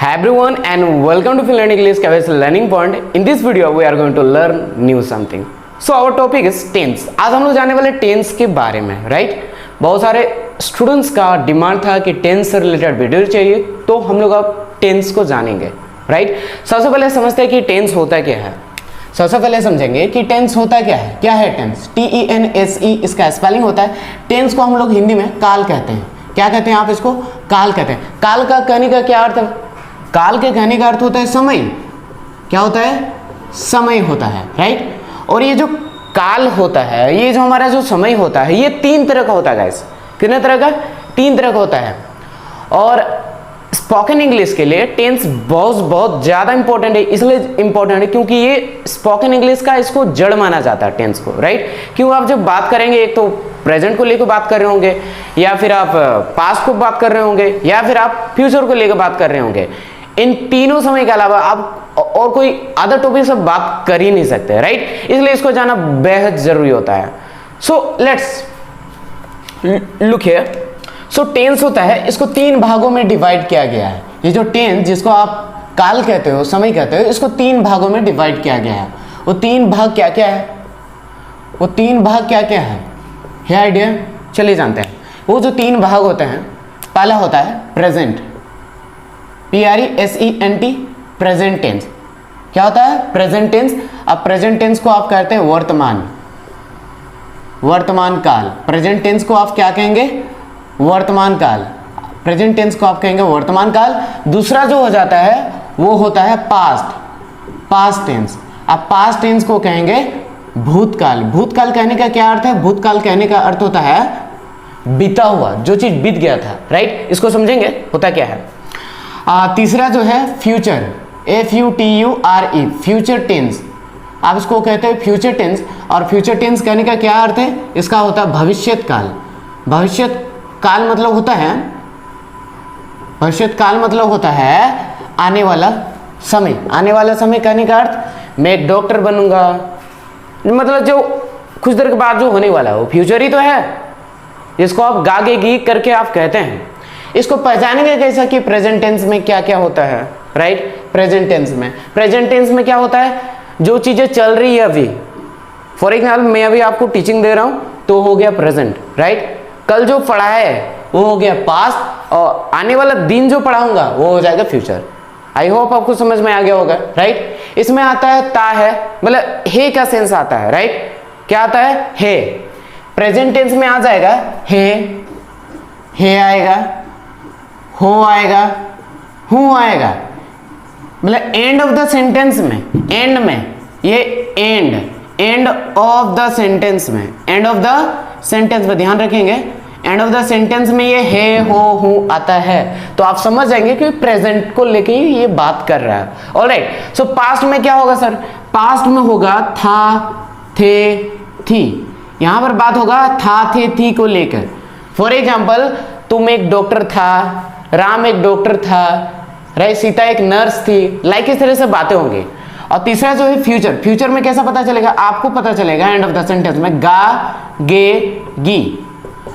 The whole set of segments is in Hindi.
Hi everyone and welcome to Finland English Caves Learning Point. In this video we are going to learn new something. So our topic is tense. आज हम लोग जाने वाले टेंस के बारे में, राइट? बहुत सारे स्टूडेंट्स का डिमांड था कि टेंस से रिलेटेड वीडियो चाहिए, तो हम लोग अब टेंस को जानेंगे, राइट? सबसे पहले समझते हैं कि टेंस होता क्या है। सबसे पहले समझेंगे कि टेंस होता क्या है। क्या है टेंस? TENSE इसका स्पेलिंग होता है। टेंस को हम लोग हिंदी में काल कहते हैं। क्या कहते हैं आप इसको? काल कहते हैं। काल का कहने का क्या अर्थ है? काल के कहने का अर्थ होता है समय। क्या होता है? समय होता है, राइट? और ये जो काल होता है, ये जो हमारा जो समय होता है, ये तीन तरह का होता है गाइस। कितने तरह का? तीन तरह का होता है। और स्पोकन इंग्लिश के लिए टेंस बहुत ज़्यादा इंपॉर्टेंट है। इसलिए इंपॉर्टेंट है क्योंकि ये स्पोकन इंग्लिश का इसको जड़ माना जाता है टेंस को, राइट? क्यों आप जब बात करेंगे, एक तो प्रेजेंट को लेकर बात कर रहे होंगे, या फिर आप पास्ट को बात कर रहे होंगे, या फिर आप फ्यूचर को लेकर बात कर रहे होंगे। इन तीनों समय के अलावा आप और कोई अदर टॉपिक से बात कर ही नहीं सकते, राइट? इसलिए इसको जाना बेहद जरूरी होता है। So let's look here. So tense होता है, इसको तीन भागों में डिवाइड किया गया है। ये जो टेंस जिसको आप काल कहते हो, समय कहते हो, इसको तीन भागों में डिवाइड किया गया है। वो तीन भाग क्या क्या है? वो तीन भाग क्या क्या है? है आइडिया? चलिए जानते हैं। वो जो तीन भाग होते हैं, पहला होता है प्रेजेंट, PRESENT, प्रेजेंट टेंस। क्या होता है? Present tense. अब प्रेजेंट टेंस को आप कहते हैं वर्तमान, वर्तमान काल। प्रेजेंट टेंस को आप क्या कहेंगे? वर्तमान काल। प्रेजेंट टेंस को आप कहेंगे वर्तमान काल। दूसरा जो हो जाता है वो होता है पास्ट, पास्ट टेंस। अब पास्ट टेंस को कहेंगे भूतकाल। भूतकाल कहने का क्या अर्थ है? भूतकाल कहने का अर्थ होता है बीता हुआ, जो चीज बीत गया था, राइट? इसको समझेंगे होता क्या है। तीसरा जो है फ्यूचर, FUTURE, फ्यूचर टेंस। आप इसको कहते हैं फ्यूचर टेंस। और फ्यूचर टेंस कहने का क्या अर्थ है? इसका होता है भविष्यत काल। भविष्यत काल मतलब होता है, भविष्यत काल मतलब होता है आने वाला समय। आने वाला समय कहने का अर्थ मैं एक डॉक्टर बनूंगा, मतलब जो कुछ देर के बाद जो होने वाला है वो फ्यूचर ही तो है, जिसको आप गागेगी करके आप कहते हैं। इसको पहचानेंगे कैसा कि प्रेजेंट टेंस में क्या क्या होता है, राइट? प्रेजेंट टेंस में क्या होता है? जो चीजें चल रही है अभी। फॉर एग्जाम्पल मैं अभी आपको टीचिंग दे रहा हूं तो हो गया प्रेजेंट, राइट? कल जो पढ़ा है वो हो गया पास्ट, और आने वाला दिन जो पढ़ाऊंगा वो हो जाएगा फ्यूचर। आई होप आपको समझ में आ गया होगा, राइट? इसमें आता है ता है, मतलब हे का सेंस आता है, राइट? क्या आता है? हे। प्रेजेंट टेंस में आ जाएगा हे आएगा, हो आएगा, हूं आएगा। मतलब एंड ऑफ द सेंटेंस में, एंड में ये एंड ऑफ द सेंटेंस में, एंड ऑफ द सेंटेंस में ध्यान रखेंगे, एंड ऑफ द सेंटेंस में ये है, हो, हूं आता है, तो आप समझ जाएंगे कि प्रेजेंट को लेके ही ये बात कर रहा है। ऑलराइट। सो पास्ट में क्या होगा सर? पास्ट में होगा था, थे, थी। यहां पर बात होगा था, थे, थी को लेकर। फॉर एग्जाम्पल तुम एक डॉक्टर था, राम एक डॉक्टर था, राइट? सीता एक नर्स थी, लाइक इस तरह से बातें होंगी। और तीसरा जो है फ्यूचर। फ्यूचर में कैसा पता चलेगा? आपको पता चलेगा एंड ऑफ द सेंटेंस में गा, गे, गी।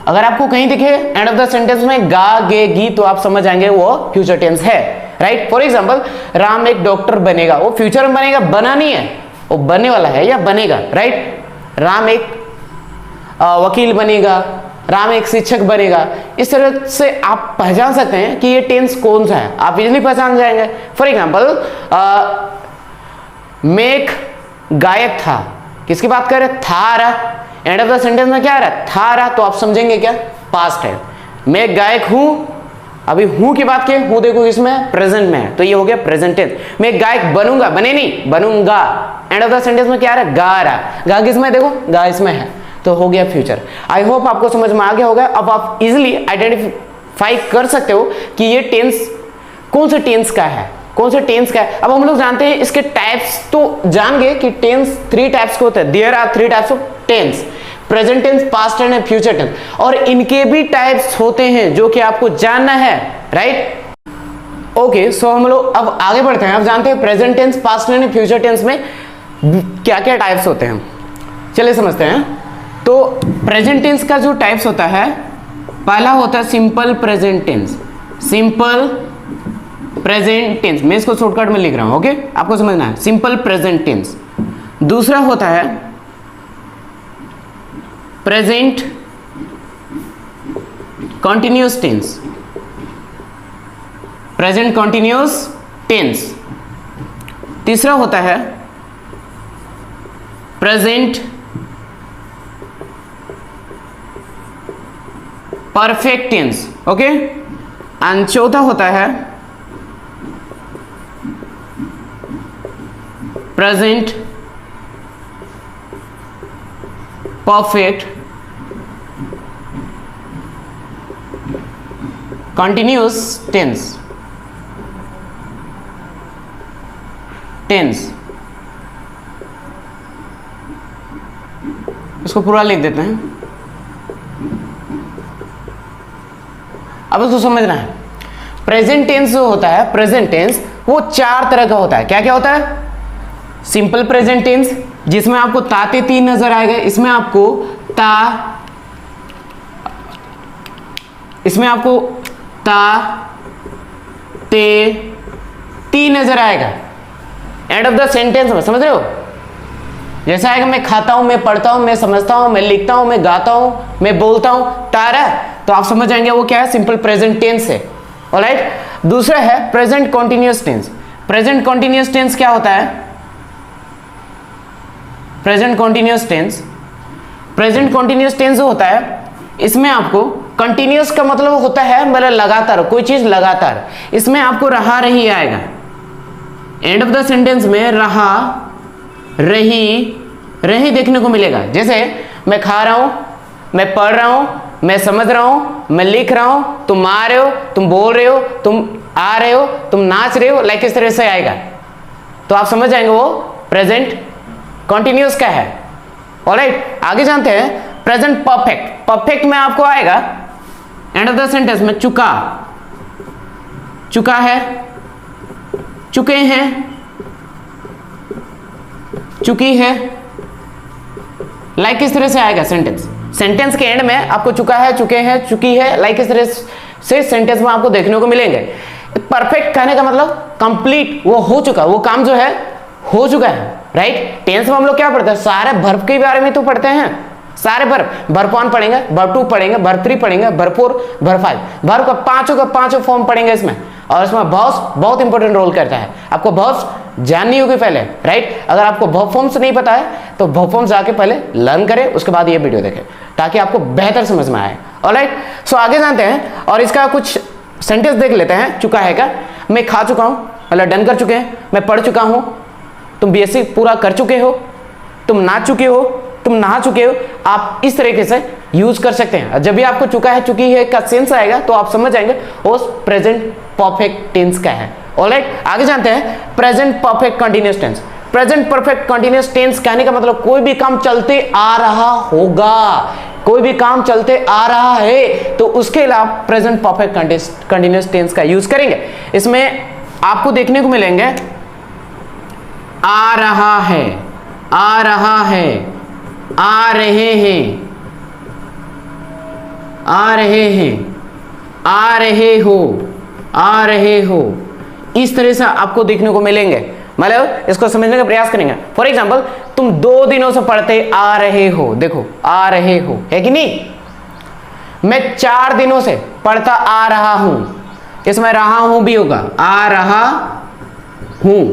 अगर आपको कहीं दिखे एंड ऑफ द सेंटेंस में गा, गे, गी, तो आप समझ जाएंगे वो फ्यूचर टेंस है, राइट? फॉर एग्जाम्पल राम एक डॉक्टर बनेगा, वो फ्यूचर में बनेगा, बना नहीं है, वो बनने वाला है या बनेगा, राइट? राम एक वकील बनेगा, राम एक शिक्षक बनेगा। इस तरह से आप पहचान सकते हैं कि ये टेंस कौन सा है, आप इजीली पहचान जाएंगे। फॉर एग्जाम्पल मैं एक गायक था, किसकी बात कर रहे? था आ रहा, एंड ऑफ द सेंटेंस में क्या आ रहा? था आ रहा, तो आप समझेंगे क्या? पास्ट है। मैं एक गायक हूं, अभी हूं की बात की, हूं देखो इसमें प्रेजेंट में है, तो ये हो गया प्रेजेंट टेंस। मैं एक गायक बनूंगा, बने नहीं, बनूंगा, एंड ऑफ द सेंटेंस में क्या आ रहा? गा आ रहा, गा किसमें? देखो गा इसमें है, तो हो गया फ्यूचर। आई होप आपको समझ में आ गया होगा। अब आप इजिली आइडेंटिफाई कर सकते हो कि ये टेंस कौन से टेंस का है, कौन से टेंस का है। अब हम लोग जानते हैं इसके टाइप्स, तो जान गए कि टेंस 3 टाइप्स के होते हैं। There are 3 types of tense, present tense, past tense and future tense. और इनके भी टाइप्स होते हैं जो कि आपको जानना है, राइट? ओके, सो हम लोग अब आगे बढ़ते हैं। अब जानते हैं present tense, past tense and future tense में क्या क्या टाइप्स होते हैं। चलिए समझते हैं। तो प्रेजेंट टेंस का जो टाइप्स होता है, पहला होता है simple present tense. Simple present tense, मैं इसको शॉर्टकट में लिख रहा हूं, ओके, आपको समझना है, सिंपल प्रेजेंट टेंस। दूसरा होता है present continuous tense, present continuous tense. तीसरा होता है present perfect tense, okay. And चौथा होता है प्रेजेंट परफेक्ट कंटिन्यूअस टेंस, इसको पूरा लिख देते हैं। अब इसको समझना है, प्रेजेंट टेंस जो होता है, प्रेजेंट टेंस वो चार तरह का होता है। क्या क्या होता है? सिंपल प्रेजेंट टेंस, जिसमें आपको ता ते ती नजर आएगा, इसमें आपको ता ते ती नजर आएगा एंड ऑफ द सेंटेंस में, समझ रहे हो? जैसा आएगा मैं खाता हूं, मैं पढ़ता हूं, मैं समझता हूं, मैं लिखता हूं, मैं गाता हूं, मैं बोलता हूं, तारा, तो आप समझ जाएंगे वो क्या है, सिंपल प्रेजेंट टेंस है। ऑलराइट। दूसरा है present continuous tense. Present continuous tense क्या होता है? प्रेजेंट कॉन्टिन्यूअस टेंस जो होता है, इसमें आपको कंटिन्यूअस का मतलब होता है मतलब लगातार, कोई चीज लगातार, इसमें आपको रहा रही आएगा। एंड ऑफ द सेंटेंस में रहा रही देखने को मिलेगा। जैसे मैं खा रहा हूं, मैं पढ़ रहा हूं, मैं समझ रहा हूं, मैं लिख रहा हूं, तुम आ रहे हो, तुम बोल रहे हो, तुम आ रहे हो, तुम नाच रहे हो, लाइक इस तरह से आएगा, तो आप समझ जाएंगे वो प्रेजेंट कॉन्टिन्यूअस का है। ऑलराइट, आगे जानते हैं प्रेजेंट परफेक्ट। परफेक्ट में आपको आएगा एंड ऑफ द सेंटेंस में चुका है, चुके हैं, चुकी है, लाइक इस तरह से आएगा सेंटेंस के एंड में आपको चुका है, चुके हैं, चुकी है, लाइक इस तरह से सेंटेंस में आपको देखने को मिलेंगे। परफेक्ट कहने का मतलब कंप्लीट, वो हो चुका, वो काम जो है हो चुका है। राइट। टेंस में हम लोग क्या पढ़ते हैं? सारे वर्ब के बारे में तो पढ़ते हैं, सारे वर्ब 1 पढ़ेंगे, वर्ब 2 पढ़ेंगे, वर्ब 3 पढ़ेंगे, वर्ब 4, वर्ब 5, वर्ब का पांचों फॉर्म पढ़ेंगे इसमें। और इसमें वर्ब्स बहुत इंपॉर्टेंट रोल करता है। आपको वर्ब्स जाननी होगी पहले, राइट। अगर आपको वर्ब फॉर्म्स नहीं पता है तो वर्ब फॉर्म्स जाके पहले लर्न करें, उसके बाद ये वीडियो देखें ताकि आपको बेहतर समझ में आए। ऑलराइट, सो आगे जानते हैं और इसका कुछ सेंटेंस देख लेते हैं। चुका है का, मैं खा चुका हूं, मतलब डन कर चुके हैं, मैं पढ़ चुका हूं, तुम बीएससी पूरा कर चुके हो, तुम नाच चुके हो, तुम नहा चुके हो, आप इस तरीके से यूज कर सकते हैं। जब भी आपको चुका है, चुकी है का सेंस आएगा तो आप समझ जाएंगे वो प्रेजेंट परफेक्ट टेंस का है। ऑलराइट, आगे जानते हैं present perfect continuous tense. Present perfect continuous tense कहने का मतलब कोई भी काम चलते आ रहा होगा, कोई भी काम चलते आ रहा है तो उसके लिए आप प्रेजेंट परफेक्ट कंटीन्यूअस टेंस का यूज करेंगे। इसमें आपको देखने को मिलेंगे आ रहा है, आ रहा है, आ रहे हैं, आ रहे हैं, आ रहे हो, आ रहे हो, इस तरह से आपको देखने को मिलेंगे। मतलब इसको समझने का प्रयास करेंगे। फॉर एग्जांपल, तुम 2 दिनों से पढ़ते आ रहे हो, देखो आ रहे हो है कि नहीं। मैं 4 दिनों से पढ़ता आ रहा हूं, इसमें रहा हूं भी होगा, आ रहा हूं।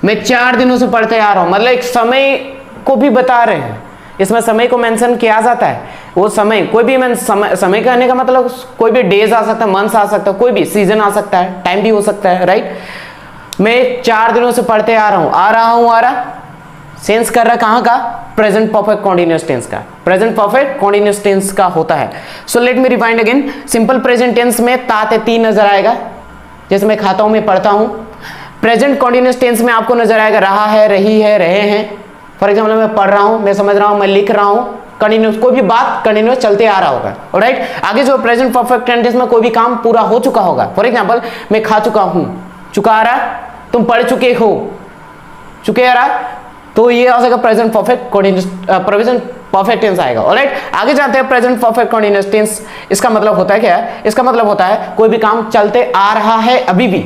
मैं 4 दिनों से पढ़ते आ रहा हूं, मतलब एक समय को भी बता रहे हैं, इसमें समय को मेंशन किया जाता है। वो समय कोई भी समय कहने का मतलब कोई भी डेज आ सकता है, मंथ्स आ सकता है, कोई भी सीजन आ सकता है, टाइम भी हो सकता है। राइट। मैं 4 दिनों से पढ़ते आ रहा हूं, आ रहा हूं, आ रहा सेंस कर रहा कहां का? प्रेजेंट परफेक्ट कॉन्टिन्यूअस टेंस का। प्रेजेंट परफेक्ट कॉन्टिन्यूअस टेंस का होता है। So let me rewind again. Simple present tense में ता ते ती नजर आएगा, जैसे मैं खाता हूं, मैं पढ़ता हूं। प्रेजेंट कॉन्टिन्यूअस टेंस में आपको नजर आएगा रहा है, रही है, रहे हैं। फॉर एग्जाम्पल, मैं पढ़ रहा हूं, मैं समझ रहा हूं, मैं लिख रहा हूं, कंटिन्यूअस, कोई भी बात कंटिन्यूअस चलते आ रहा होगा। ऑलराइट। आगे जो प्रेजेंट परफेक्ट टेंस में कोई भी काम पूरा हो चुका होगा। फॉर एग्जाम्पल, मैं खा चुका हूं, चुका आ रहा, तुम पढ़ चुके हो, चुके आ रहा, तो ये आ जाएगा present perfect continuous, present perfect tense आएगा। ऑलराइट, आगे जाते हैं प्रेजेंट परफेक्ट कॉन्टिन्यूअस टेंस। इसका मतलब होता है क्या है? इसका मतलब होता है कोई भी काम चलते आ रहा है अभी भी,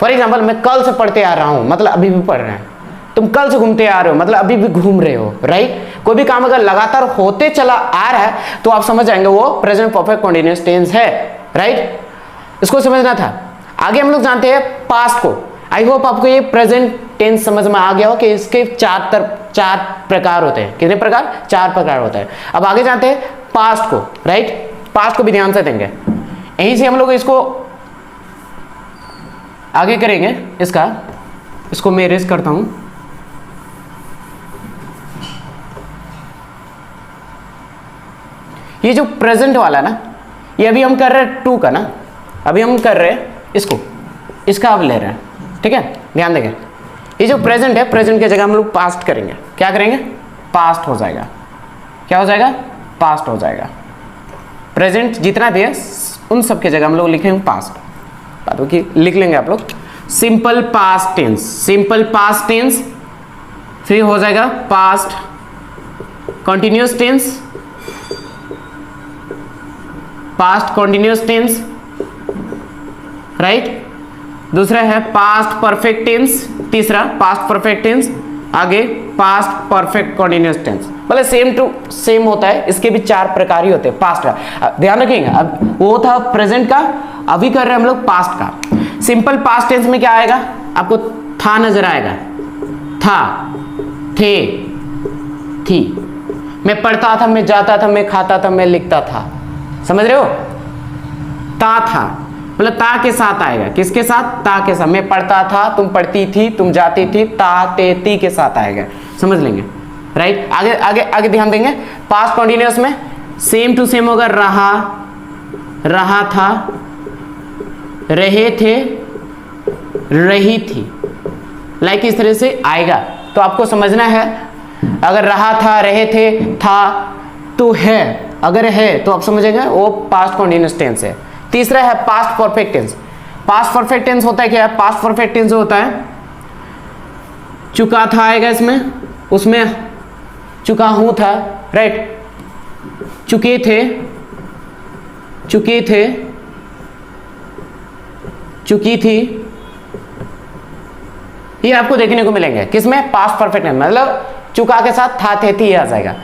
फॉर एग्जाम्पल मैं कल से पढ़ते आ रहा हूँ, मतलब अभी भी पढ़ रहे हैं। तुम कल से घूमते आ रहे हो, मतलब अभी भी घूम रहे हो, राइट। कोई भी काम अगर लगातार होते चला आ रहा है तो आप समझ जाएंगे वो प्रेजेंट परफेक्ट कंटीन्यूअस टेंस है, राइट। इसको समझना था। आगे हम लोग जानते हैं पास्ट को। आई होप आपको ये प्रेजेंट टेंस समझ में आ गया हो कि इसके चार प्रकार होते हैं। कितने प्रकार? 4 प्रकार होते हैं। अब आगे जानते हैं पास्ट को, राइट। पास्ट को भी ध्यान से देंगे, यहीं से हम लोग इसको आगे करेंगे। इसको मैं इरेज करता हूं। ये जो प्रेजेंट वाला ना, ये अभी हम कर रहे हैं 2 का ना, अभी हम कर रहे हैं इसका अब ले रहे हैं, ठीक है। ध्यान देंगे, ये जो प्रेजेंट है, प्रेजेंट की जगह हम लोग पास्ट करेंगे। क्या करेंगे? पास्ट हो जाएगा। क्या हो जाएगा? पास्ट हो जाएगा। प्रेजेंट जितना भी है उन सब की जगह हम लोग लिखेंगे पास्ट। बात की लिख लेंगे आप लोग simple past tense. Simple past tense फिर हो जाएगा past continuous tense, past continuous tense, right. दूसरा है पास्ट परफेक्ट टेंस, तीसरा पास्ट परफेक्ट टेंस, आगे पास्ट परफेक्ट कंटिन्यूअस टेंस। मतलब सेम टू सेम होता है, इसके भी 4 प्रकार ही होते हैं पास्ट का। ध्यान रखेंगे, अब वो था प्रेजेंट का, अभी कर रहे हैं हम लोग पास्ट का। सिंपल पास्ट टेंस में क्या आएगा? आपको था नजर आएगा, था, थे, थी। मैं पढ़ता था, मैं जाता था, मैं खाता था, मैं लिखता था। समझ रहे हो? ता था मतलब ता के साथ आएगा। किसके साथ? ता के साथ। मैं पढ़ता था, तुम पढ़ती थी, तुम जाती थी, ता ते ती के साथ आएगा। समझ लेंगे, राइट। आगे आगे आगे ध्यान देंगे। पास्ट कंटिन्यूअस में सेम टू सेम होगा, रहा, रहा था, रहे थे, रही थी। लाइक इस तरह से आएगा। तो आपको समझना है, अगर रहा था, रहे थे, था तो है, अगर है तो आप समझेंगे वो पास्ट कंटिन्यूअस टेंस है। तीसरा है past perfect tense. Past perfect tense होता है क्या? पास्ट परफेक्ट टेंस होता है चुका था आएगा इसमें, उसमें चुका हूं था, राइट। चुके थे, चुके थे, चुकी थी, ये आपको देखने को मिलेंगे किसमें? Past perfect tense. मतलब चुका के साथ था, थे, थी आ जाएगा।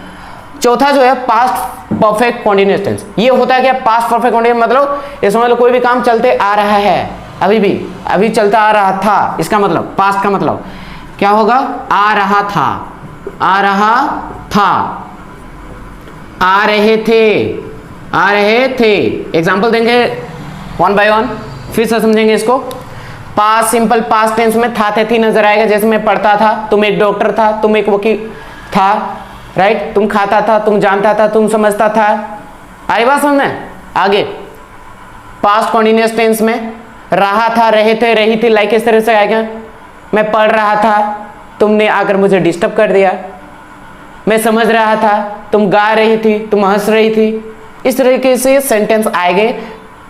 चौथा जो है पास्ट परफेक्ट कंटीन्यूअस टेंस। ये होता है क्या? पास्ट परफेक्ट कंटीन्यूअस मतलब ये समझ लो कोई भी काम चलते आ रहा है, अभी चलता आ रहा था, इसका मतलब पास्ट का मतलब क्या होगा? आ रहा था, आ रहा था, आ रहे थे, आ रहे थे। एग्जांपल देंगे 1 by 1, फिर से समझेंगे इसको। पास्ट सिंपल पास्ट टेंस में था, थे, थी नजर आएगा। जैसे मैं पढ़ता था, तुम एक डॉक्टर था, तुम एक वकील था, राइट। तुम खाता था, तुम जानता था, तुम समझता था। आई बात समझ में? आगे पास्ट कंटीन्यूअस टेंस में रहा था, रहे थे, रही थी। लाइक इस तरह से आएगा, मैं पढ़ रहा था, तुमने आकर मुझे डिस्टर्ब कर दिया। मैं समझ रहा था, तुम गा रही थी, तुम हंस रही थी। इस तरीके से सेंटेंस आएंगे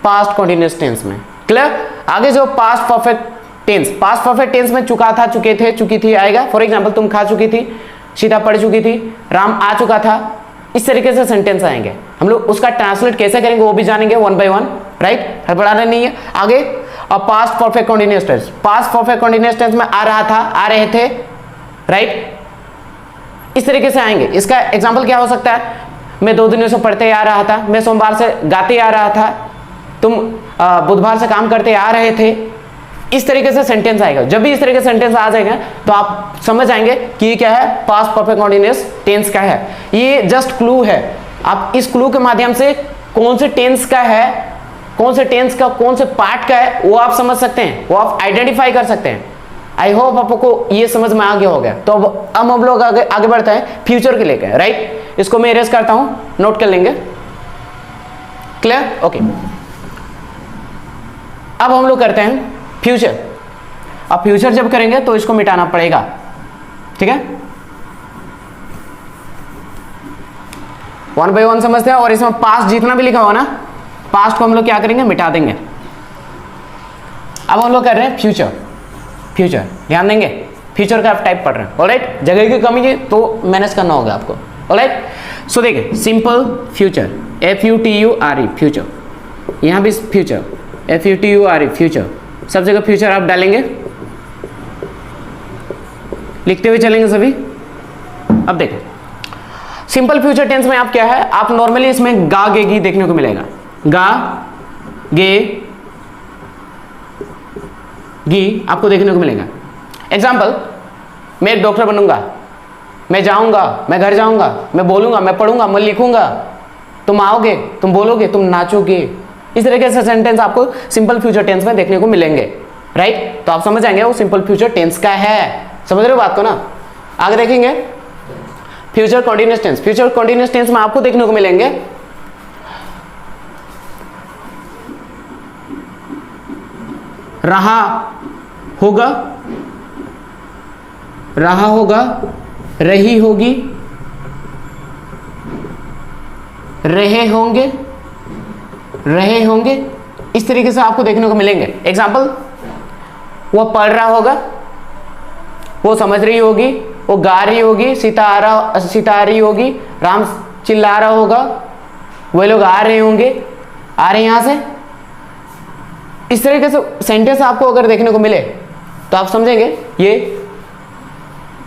पास्ट कंटीन्यूअस टेंस में। क्लियर? आगे जो past perfect tense, past perfect tense में चुका था, चुके थे, चुकी थी आएगा। फॉर एग्जांपल तुम खा चुकी थी, सीता पढ़ चुकी थी, राम आ चुका था। इस तरीके से सेंटेंस आएंगे। हम लोग उसका ट्रांसलेट कैसे करेंगे वो भी जानेंगे 1 by 1, राइट। हड़बड़ाना नहीं है। आगे अब past perfect continuous tense. Past perfect continuous tense में आ रहा था, आ रहे थे, राइट। इस तरीके से आएंगे। इसका एग्जांपल क्या हो सकता है? मैं 2 दिनों से पढ़ते आ रहा था, मैं सोमवार से गाते आ रहा था, तुम बुधवार से काम करते आ रहे थे। इस तरीके से सेंटेंस आएगा। जब भी इस तरीके से सेंटेंस आ जाएगा तो आप समझ आएंगे कि ये क्या है? पास्ट परफेक्ट कंटीन्यूअस टेंस का है। ये जस्ट क्लू है। आप इस क्लू के माध्यम से कौन से टेंस का है, कौन से टेंस का कौन से पार्ट का है वो आप समझ सकते हैं, वो आप आइडेंटिफाई कर सकते हैं। आई होप आपको ये समझ में आ गया होगा। तो अब हम लोग आगे बढ़ते हैं फ्यूचर के लेकर, राइट। इसको मैं इरेज करता हूं, नोट कर लेंगे। क्लियर? ओके। अब हम लोग करते हैं फ्यूचर। अब फ्यूचर जब करेंगे तो इसको मिटाना पड़ेगा, ठीक है। 1 by 1 समझते हैं। और इसमें पास्ट जितना भी लिखा हुआ ना, पास्ट को हम लोग क्या करेंगे? मिटा देंगे। अब हम लोग कर रहे हैं फ्यूचर। फ्यूचर ध्यान देंगे, फ्यूचर का आप टाइप पढ़ रहे हैं, ऑलराइट। जगह की कमी है तो मैनेज करना होगा आपको, ऑलराइट। सो देखिए, सिंपल फ्यूचर, FUTURE, फ्यूचर। यहां भी फ्यूचर, FUTURE, फ्यूचर। सब जगह फ्यूचर आप डालेंगे, लिखते हुए चलेंगे सभी। अब देखें सिंपल फ्यूचर टेंस में आप क्या है, आप नॉर्मली इसमें गा गे गी देखने को मिलेगा, गा गे गी आपको देखने को मिलेगा। एग्जाम्पल, मैं एक डॉक्टर बनूंगा, मैं जाऊंगा, मैं घर जाऊंगा, मैं बोलूंगा, मैं पढ़ूंगा, मैं लिखूंगा, तुम आओगे, तुम बोलोगे, तुम नाचोगे। इस तरीके से सेंटेंस आपको सिंपल फ्यूचर टेंस में देखने को मिलेंगे, राइट। तो आप समझ जाएंगे वो सिंपल फ्यूचर टेंस का है। समझ रहे हो बात को ना। आगे देखेंगे future continuous tense. Future continuous tense में आपको देखने को मिलेंगे रहा होगा, रहा होगा, रही होगी, रहे होंगे, रहे होंगे। इस तरीके से आपको देखने को मिलेंगे। एग्जाम्पल, वो पढ़ रहा होगा, वो समझ रही होगी, वो गा रही होगी, सीता आ रही होगी, राम चिल्ला रहा होगा, वे लोग आ रहे होंगे, आ रहे यहां से। इस तरीके से सेंटेंस आपको अगर देखने को मिले तो आप समझेंगे ये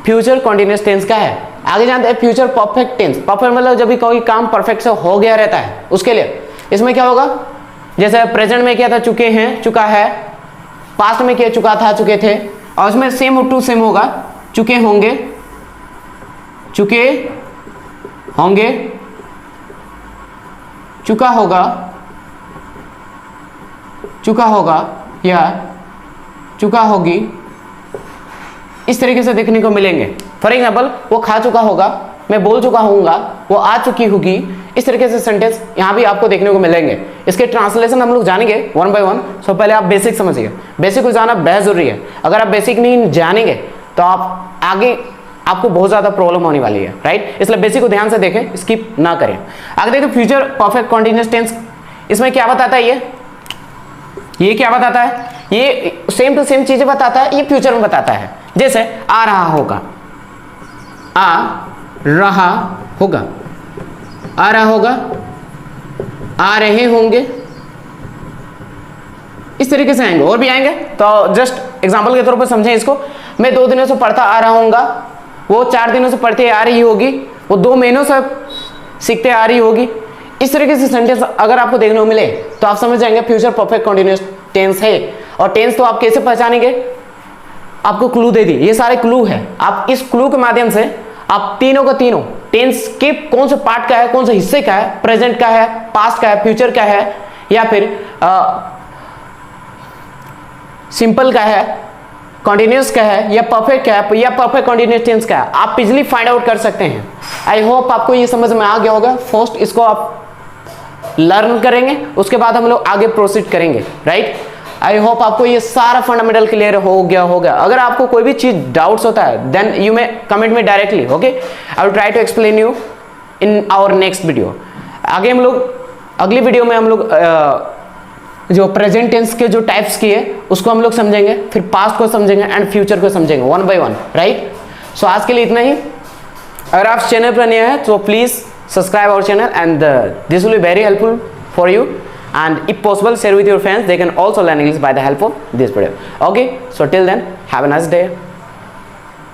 फ्यूचर कॉन्टिन्यूअस टेंस का है। आगे जानते हैं फ्यूचर परफेक्ट टेंस। परफेक्ट मतलब जब भी कोई काम परफेक्ट से हो गया रहता है उसके लिए। इसमें क्या होगा, जैसे प्रेजेंट में क्या था, चुके हैं, चुका है, पास्ट में क्या चुका था, चुके थे, और उसमें सेम टू सेम होगा, चुके होंगे, चुके होंगे, चुका होगा, चुका होगा या चुका होगी। इस तरीके से देखने को मिलेंगे। फॉर एग्जाम्पल, वो खा चुका होगा, मैं बोल चुका होऊंगा, वो आ चुकी होगी। इस तरीके से सेंटेंस यहाँ भी आपको देखने को मिलेंगे। इसके ट्रांसलेशन हम लोग जानेंगे वन बाय वन। सो पहले आप बेसिक समझिए। बेसिक को जाना बेहद जरूरी है। अगर आप बेसिक नहीं जानेंगे तो आप आगे आपको बहुत ज्यादा प्रॉब्लम होने वाली है, राइट। इसलिए बेसिक को ध्यान से देखें, स्किप ना करें। आगे देखो फ्यूचर परफेक्ट कॉन्टिन्यूअस टेंस। इसमें क्या बताता है, ये क्या बताता है, ये सेम टू सेम चीजें बताता है, ये फ्यूचर में बताता है। जैसे आ रहा होगा, आ रहा होगा, आ रहा होगा, आ रहे होंगे। इस तरीके से आएंगे, और भी आएंगे। तो जस्ट एग्जांपल के तौर पर समझें इसको। मैं 2 दिनों से पढ़ता आ रहा हूँगा, वो 4 दिनों से पढ़ते आ रही होगी, वो 2 महीनों से सीखते आ रही होगी। इस तरीके से सेंटेंस अगर आपको देखने को मिले तो आप समझ जाएंगे फ्यूचर परफेक्ट कॉन्टिन्यूअस टेंस है। और टेंस तो आप कैसे पहचानेंगे, आपको क्लू दे दी, ये सारे क्लू है। आप इस क्लू के माध्यम से आप तीनों का तीनों टेंस के कौन से पार्ट का है, कौन से हिस्से का है, प्रेजेंट का है, पास्ट का है, फ्यूचर का है, या फिर सिंपल का है, कॉन्टिन्यूअस का है, या परफेक्ट का है, या परफेक्ट कॉन्टिन्यूअस टेंस का है, आप इजिली फाइंड आउट कर सकते हैं। आई होप आपको ये समझ में आ गया होगा। फर्स्ट इसको आप लर्न करेंगे, उसके बाद हम लोग आगे प्रोसीड करेंगे, राइट। आई होप आपको ये सारा फंडामेंटल क्लियर हो गया होगा। अगर आपको कोई भी चीज डाउट्स होता है देन यू मे कमेंट में directly, okay. I will try to explain you in our next video. आगे हम लोग अगली वीडियो में हम लोग जो प्रेजेंट टेंस के जो टाइप्स की है उसको हम लोग समझेंगे, फिर पास्ट को समझेंगे एंड फ्यूचर को समझेंगे वन बाय वन, राइट। सो आज के लिए इतना ही। अगर आप चैनल पर नए हैं तो please subscribe our channel, and this will be very helpful for you, and if possible share with your friends. They can also learn English by the help of this video. Okay, so till then, have a nice day.